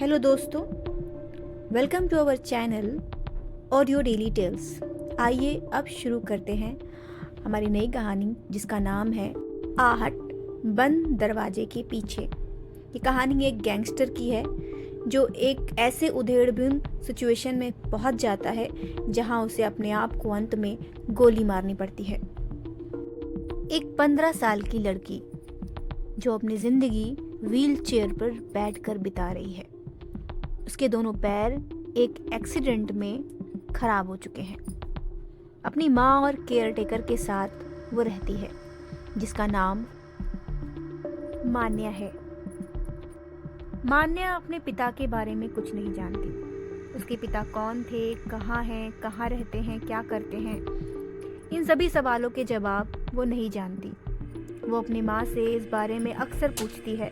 Hello दोस्तों, welcome to our channel audio daily tales. आइए अब शुरू करते हैं हमारी नई कहानी जिसका नाम है आहट बंद दरवाजे के पीछे। ये कहानी एक गैंगस्टर की है जो एक ऐसे उधेड़बुन सिचुएशन में पहुंच जाता है जहां उसे अपने आप को अंत में गोली मारनी पड़ती है। एक 15 साल की लड़की जो अपनी जिंदगी व्हील चेयर पर बैठकर बिता रही है। उसके दोनों पैर एक एक्सीडेंट में खराब हो चुके हैं। अपनी माँ और केयरटेकर के साथ वो रहती है जिसका नाम मान्या है। मान्या अपने पिता के बारे में कुछ नहीं जानती। उसके पिता कौन थे, कहाँ हैं, कहाँ रहते हैं, क्या करते हैं, इन सभी सवालों के जवाब वो नहीं जानती। वो अपनी माँ से इस बारे में अक्सर पूछती है,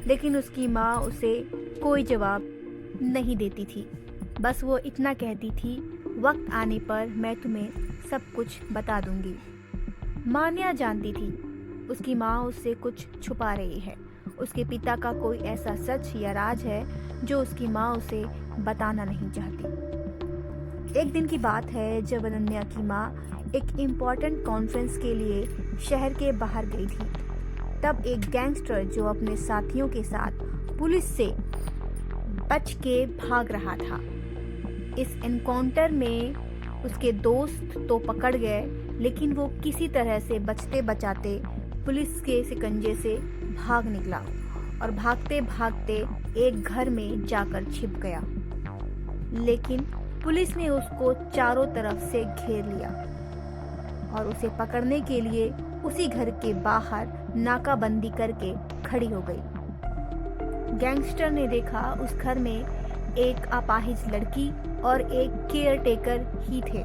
लेकिन उसकी माँ उसे कोई जवाब नहीं देती थी। बस वो इतना कहती थी, वक्त आने पर मैं तुम्हें सब कुछ बता दूंगी। मान्या जानती थी उसकी माँ उससे कुछ छुपा रही है। उसके पिता का कोई ऐसा सच या राज है जो उसकी माँ उसे बताना नहीं चाहती। एक दिन की बात है जब अनन्या की माँ एक इम्पॉर्टेंट कॉन्फ्रेंस के लिए शहर के बाहर गई थी। तब एक गैंगस्टर जो अपने साथियों के साथ पुलिस से बच के भाग रहा था। इस एनकाउंटर में उसके दोस्त तो पकड़ गए, लेकिन वो किसी तरह से बचते बचाते पुलिस के शिकंजे से भाग निकला और भागते भागते एक घर में जाकर छिप गया। लेकिन पुलिस ने उसको चारों तरफ से घेर लिया और उसे पकड़ने के लिए उसी घर के बाहर नाकाबंदी करके खड़ी हो गई। गैंगस्टर ने देखा उस घर में एक अपाहिज लड़की और एक केयरटेकर ही थे।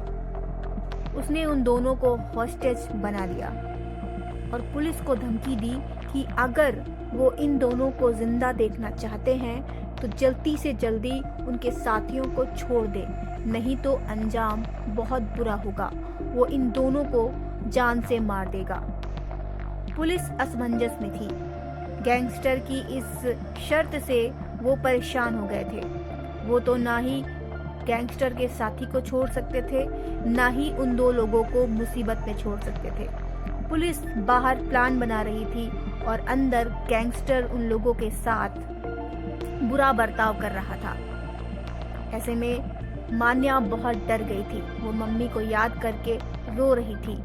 उसने उन दोनों को हॉस्टेज बना लिया और पुलिस को धमकी दी कि अगर वो इन दोनों को जिंदा देखना चाहते हैं तो जल्दी से जल्दी उनके साथियों को छोड़ दे, नहीं तो अंजाम बहुत बुरा होगा। वो इन दोनों को जान से मार देगा। पुलिस असमंजस में थी। गैंगस्टर की इस शर्त से वो परेशान हो गए थे। वो तो ना ही गैंगस्टर के साथी को छोड़ सकते थे, ना ही उन दो लोगों को मुसीबत में छोड़ सकते थे। पुलिस बाहर प्लान बना रही थी और अंदर गैंगस्टर उन लोगों के साथ बुरा बर्ताव कर रहा था। ऐसे में मान्या बहुत डर गई थी। वो मम्मी को याद करके रो रही थी।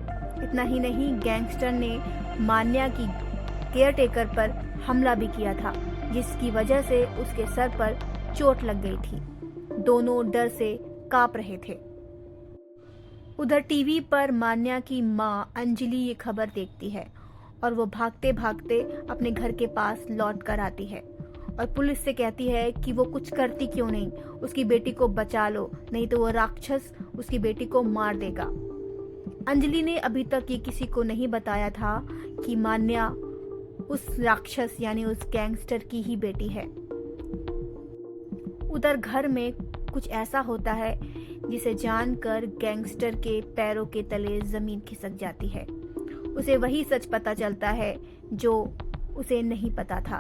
इतना ही नहीं, गैंगस्टर ने मान्या की केयरटेकर पर हमला भी किया था, जिसकी वजह से उसके सर पर चोट लग गई थी। दोनों डर से कांप रहे थे। उधर टीवी पर मान्या की माँ अंजलि ये खबर देखती है और वो भागते भागते अपने घर के पास लौट कर आती है और पुलिस से कहती है कि वो कुछ करती क्यों नहीं, उसकी बेटी को बचा लो, नहीं तो वो राक्षस उसकी बेटी को मार देगा। अंजलि ने अभी तक ये किसी को नहीं बताया था कि मान्या उस राक्षस यानी उस गैंगस्टर की ही बेटी है। उधर घर में कुछ ऐसा होता है जिसे जानकर गैंगस्टर के पैरों के तले जमीन खिसक जाती है। उसे वही सच पता चलता है जो उसे नहीं पता था।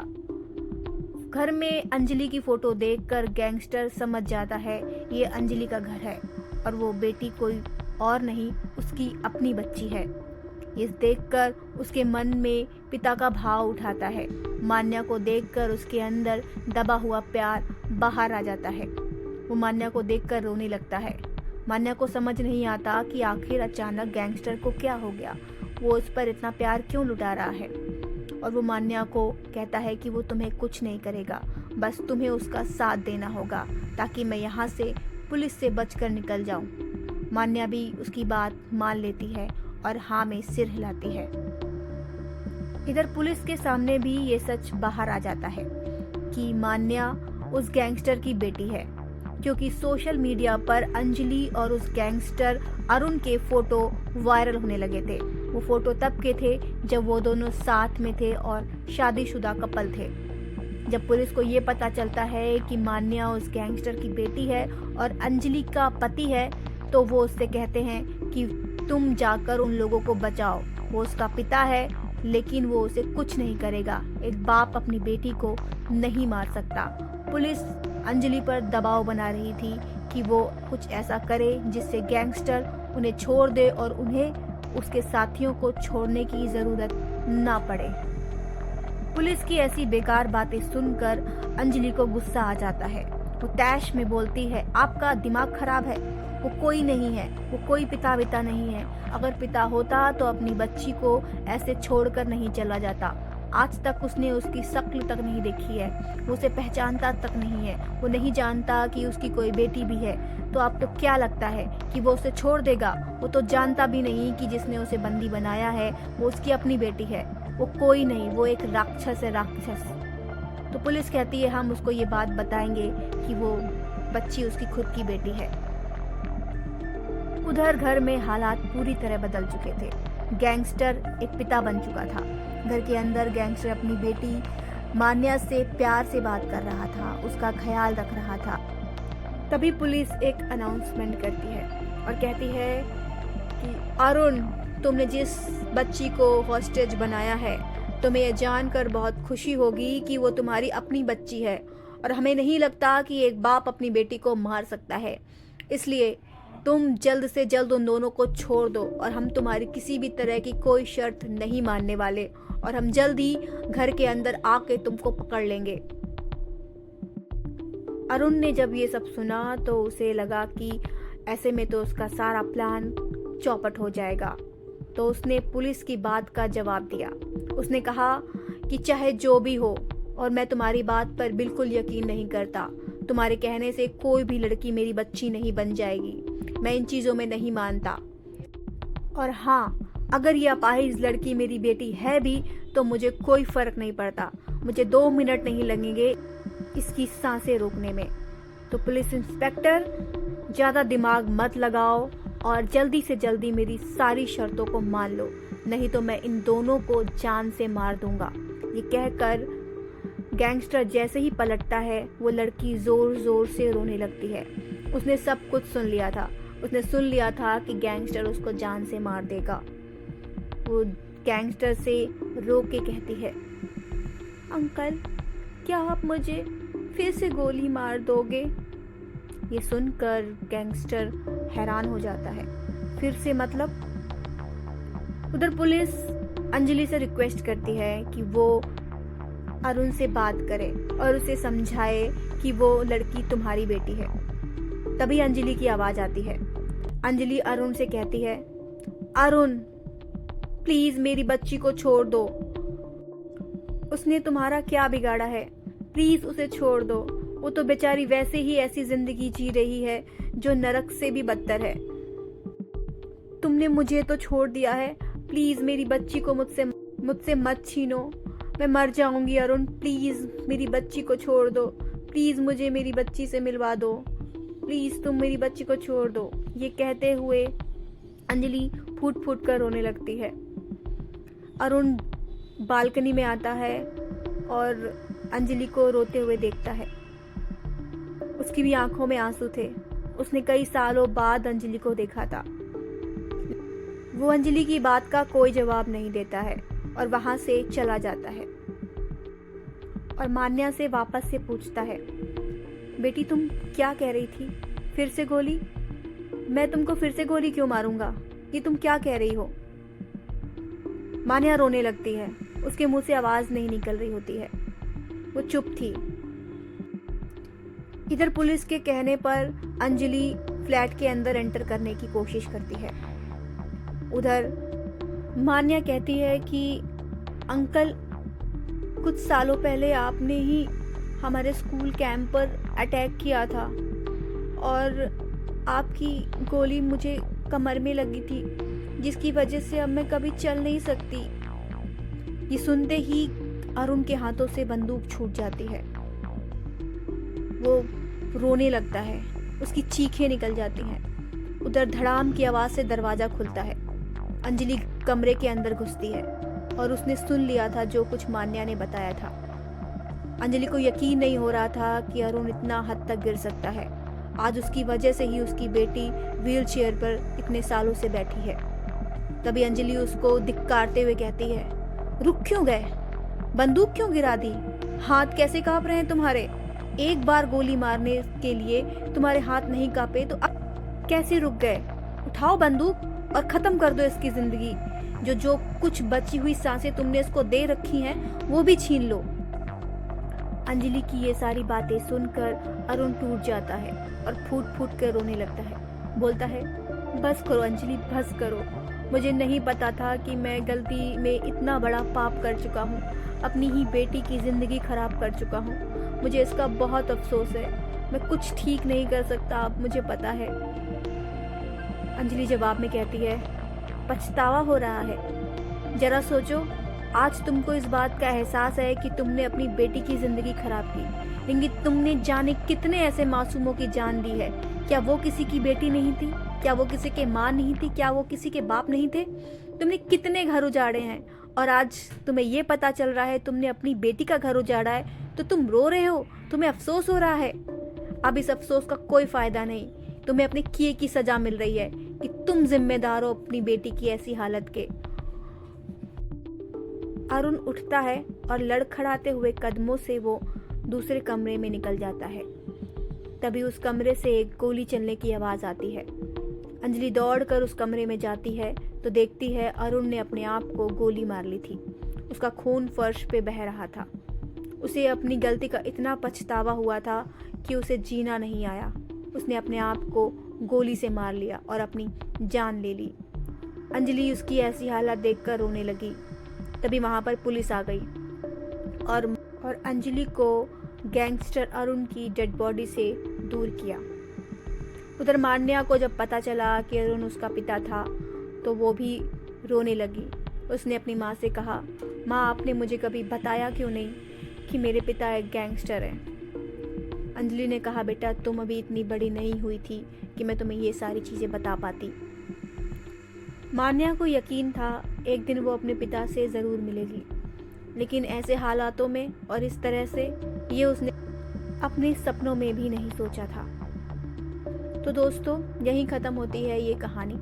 घर में अंजलि की फोटो देखकर गैंगस्टर समझ जाता है ये अंजलि का घर है और वो बेटी कोई और नहीं, उसकी अपनी बच्ची है। ये देखकर उसके मन में पिता का भाव उठाता है। मान्या को देखकर उसके अंदर दबा हुआ प्यार बाहर आ जाता है। वो मान्या को देखकर रोने लगता है। मान्या को समझ नहीं आता कि आखिर अचानक गैंगस्टर को क्या हो गया, वो उस पर इतना प्यार क्यों लुटा रहा है। और वो मान्या को कहता है कि वो तुम्हें कुछ नहीं करेगा, बस तुम्हें उसका साथ देना होगा ताकि मैं यहाँ से पुलिस से बचकर निकल जाऊँ। मान्या भी उसकी बात मान लेती है और हाँ में सिर हिलाती है। इधर पुलिस के सामने भी ये सच बाहर आ जाता है कि मान्या उस गैंगस्टर की बेटी है, क्योंकि सोशल मीडिया पर अंजलि और उस गैंगस्टर अरुण के फोटो वायरल होने लगे थे। वो फोटो तब के थे जब वो दोनों साथ में थे और शादीशुदा कपल थे। जब पुलिस को ये पता चलता है कि मान्या उस गैंगस्टर की बेटी है और अंजलि का पति है, तो वो उससे कहते हैं कि तुम जाकर उन लोगों को बचाओ। वो उसका पिता है, लेकिन वो उसे कुछ नहीं करेगा। एक बाप अपनी बेटी को नहीं मार सकता। पुलिस अंजलि पर दबाव बना रही थी कि वो कुछ ऐसा करे जिससे गैंगस्टर उन्हें छोड़ दे और उन्हें उसके साथियों को छोड़ने की ज़रूरत ना पड़े। पुलिस की ऐसी बेकार बातें सुनकर अंजलि को गुस्सा आ जाता है। वो तैश में बोलती है, आपका दिमाग खराब है, वो कोई नहीं है, वो कोई पिता विता नहीं है। अगर पिता होता तो अपनी बच्ची को ऐसे छोड़कर नहीं चला जाता। आज तक उसने उसकी शक्ल तक नहीं देखी है, वो उसे पहचानता तक नहीं है, वो नहीं जानता कि उसकी कोई बेटी भी है। तो आपको क्या लगता है कि वो उसे छोड़ देगा? वो तो जानता भी नहीं कि जिसने उसे बंदी बनाया है वो उसकी अपनी बेटी है। वो कोई नहीं, वो एक राक्षस है, राक्षस। तो पुलिस कहती है हम उसको ये बात बताएंगे कि वो बच्ची उसकी खुद की बेटी है। उधर घर में हालात पूरी तरह बदल चुके थे। गैंगस्टर एक पिता बन चुका था। घर के अंदर गैंगस्टर अपनी बेटी मान्या से प्यार से बात कर रहा था, उसका ख्याल रख रहा था। तभी पुलिस एक अनाउंसमेंट करती है और कहती है कि अरुण, तुमने जिस बच्ची को हॉस्टेज बनाया है, तुम्हें यह जानकर बहुत खुशी होगी कि वो तुम्हारी अपनी बच्ची है और हमें नहीं लगता कि एक बाप अपनी बेटी को मार सकता है। इसलिए तुम जल्द से जल्द उन दोनों को छोड़ दो और हम तुम्हारी किसी भी तरह की कोई शर्त नहीं मानने वाले और हम जल्द ही घर के अंदर आके तुमको पकड़ लेंगे। अरुण ने जब ये सब सुना तो उसे लगा कि ऐसे में तो उसका सारा प्लान चौपट हो जाएगा। तो उसने पुलिस की बात का जवाब दिया। उसने कहा कि चाहे जो भी हो, और मैं तुम्हारी बात पर बिल्कुल यकीन नहीं करता, तुम्हारे कहने से कोई भी लड़की मेरी बच्ची नहीं बन जाएगी। मैं इन चीज़ों में नहीं मानता। और हाँ, अगर ये अपाहिज लड़की मेरी बेटी है भी तो मुझे कोई फर्क नहीं पड़ता। मुझे 2 मिनट नहीं लगेंगे इसकी सांसें रोकने में। तो पुलिस इंस्पेक्टर, ज़्यादा दिमाग मत लगाओ और जल्दी से जल्दी मेरी सारी शर्तों को मान लो, नहीं तो मैं इन दोनों को जान से मार दूंगा। ये कहकर गैंगस्टर जैसे ही पलटता है वो लड़की जोर जोर से रोने लगती है। उसने सब कुछ सुन लिया था। उसने सुन लिया था कि गैंगस्टर उसको जान से मार देगा। वो गैंगस्टर से रो के कहती है, अंकल, क्या आप मुझे फिर से गोली मार दोगे? ये सुनकर गैंगस्टर हैरान हो जाता है। फिर से मतलब? उधर पुलिस अंजलि से रिक्वेस्ट करती है कि वो अरुण से बात करे और उसे समझाए कि वो लड़की तुम्हारी बेटी है। तभी अंजलि की आवाज आती है। अंजलि अरुण से कहती है, अरुण, प्लीज मेरी बच्ची को छोड़ दो। उसने तुम्हारा क्या बिगाड़ा है? प्लीज उसे छोड़ दो। वो तो बेचारी वैसे ही ऐसी जिंदगी जी रही है जो नरक से भी बदतर है। तुमने मुझे तो छोड़ दिया है, प्लीज मेरी बच्ची को मुझसे मत छीनो। मैं मर जाऊंगी अरुण, प्लीज मेरी बच्ची को छोड़ दो। प्लीज मुझे मेरी बच्ची से मिलवा दो। प्लीज तुम मेरी बच्ची को छोड़ दो। ये कहते हुए अंजलि फूट फूट कर रोने लगती है। अरुण बालकनी में आता है और अंजलि को रोते हुए देखता है। उसकी भी आंखों में आंसू थे। उसने कई सालों बाद अंजलि को देखा था। वो अंजलि की बात का कोई जवाब नहीं देता है और वहां से चला जाता है और मान्या से वापस से पूछता है, बेटी तुम क्या कह रही थी? फिर से गोली? मैं तुमको फिर से गोली क्यों मारूंगा? ये तुम क्या कह रही हो? मान्या रोने लगती है। उसके मुंह से आवाज नहीं निकल रही होती है। वो चुप थी। इधर पुलिस के कहने पर अंजलि फ्लैट के अंदर एंटर करने की कोशिश करती है। उधर मान्या कहती है कि अंकल, कुछ सालों पहले आपने ही हमारे स्कूल कैंप पर अटैक किया था और आपकी गोली मुझे कमर में लगी थी, जिसकी वजह से अब मैं कभी चल नहीं सकती। ये सुनते ही अरुण के हाथों से बंदूक छूट जाती है। वो रोने लगता है। उसकी चीखें निकल जाती हैं। उधर धड़ाम की आवाज से दरवाजा खुलता है। अंजलि कमरे के अंदर घुसती है और उसने सुन लिया था जो कुछ मान्या ने बताया था। अंजलि को यकीन नहीं हो रहा था कि अरुण इतना हद तक गिर सकता है। आज उसकी वजह से ही उसकी बेटी व्हील चेयर पर इतने सालों से बैठी है। तभी अंजलि उसको धिक्कारते हुए कहती है, रुक क्यों गए? बंदूक क्यों गिरा दी? हाथ कैसे कांप रहे हैं तुम्हारे? एक बार गोली मारने के लिए तुम्हारे हाथ नहीं कांपे तो अब कैसे रुक गए? उठाओ बंदूक और खत्म कर दो इसकी जिंदगी। जो कुछ बची हुई सांसें तुमने इसको दे रखी हैं वो भी छीन लो। अंजलि की ये सारी बातें सुनकर अरुण टूट जाता है और फूट फूट कर रोने लगता है। बोलता है, बस करो अंजलि, बस करो। मुझे नहीं पता था कि मैं गलती में इतना बड़ा पाप कर चुका हूँ, अपनी ही बेटी की जिंदगी खराब कर चुका हूँ। मुझे इसका बहुत अफसोस है। मैं कुछ ठीक नहीं कर सकता अब, मुझे पता है। अंजलि जवाब में कहती है, पछतावा हो रहा है? जरा सोचो, आज तुमको इस बात का एहसास है कि तुमने अपनी बेटी की जिंदगी खराब की, लेकिन तुमने जाने कितने ऐसे मासूमों की जान दी है। क्या वो किसी की बेटी नहीं थी? क्या वो किसी के माँ नहीं थी? क्या वो किसी के बाप नहीं थे? तुमने कितने घर उजाड़े हैं और आज तुम्हें ये पता चल रहा है तुमने अपनी बेटी का घर उजाड़ा है तो तुम रो रहे हो, तुम्हें अफसोस हो रहा है। अब इस अफसोस का कोई फायदा नहीं। तुम्हें अपने किए की सजा मिल रही है कि तुम जिम्मेदार हो अपनी बेटी की ऐसी हालत के। अरुण उठता है और लड़खड़ाते हुए कदमों से वो दूसरे कमरे में निकल जाता है। तभी उस कमरे से एक गोली चलने की आवाज आती है। अंजलि दौड़कर उस कमरे में जाती है तो देखती है अरुण ने अपने आप को गोली मार ली थी। उसका खून फर्श पे बह रहा था। उसे अपनी गलती का इतना पछतावा हुआ था कि उसे जीना नहीं आया। उसने अपने आप को गोली से मार लिया और अपनी जान ले ली। अंजलि उसकी ऐसी हालत देखकर रोने लगी। तभी वहां पर पुलिस आ गई और अंजलि को गैंगस्टर अरुण की डेड बॉडी से दूर किया। उधर मान्या को जब पता चला कि अरुण उसका पिता था तो वो भी रोने लगी। उसने अपनी माँ से कहा, माँ आपने मुझे कभी बताया क्यों नहीं कि मेरे पिता एक गैंगस्टर हैं? अंजलि ने कहा, बेटा तुम अभी इतनी बड़ी नहीं हुई थी कि मैं तुम्हें ये सारी चीज़ें बता पाती। मान्या को यकीन था एक दिन वो अपने पिता से ज़रूर मिलेगी, लेकिन ऐसे हालातों में और इस तरह से ये उसने अपने सपनों में भी नहीं सोचा था। तो दोस्तों, यहीं ख़त्म होती है ये कहानी।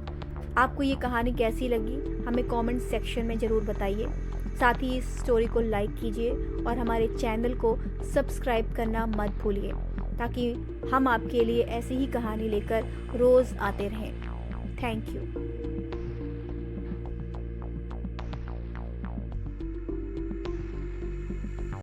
आपको ये कहानी कैसी लगी हमें कमेंट सेक्शन में ज़रूर बताइए। साथ ही इस स्टोरी को लाइक कीजिए और हमारे चैनल को सब्सक्राइब करना मत भूलिए, ताकि हम आपके लिए ऐसी ही कहानी लेकर रोज़ आते रहें। Thank you.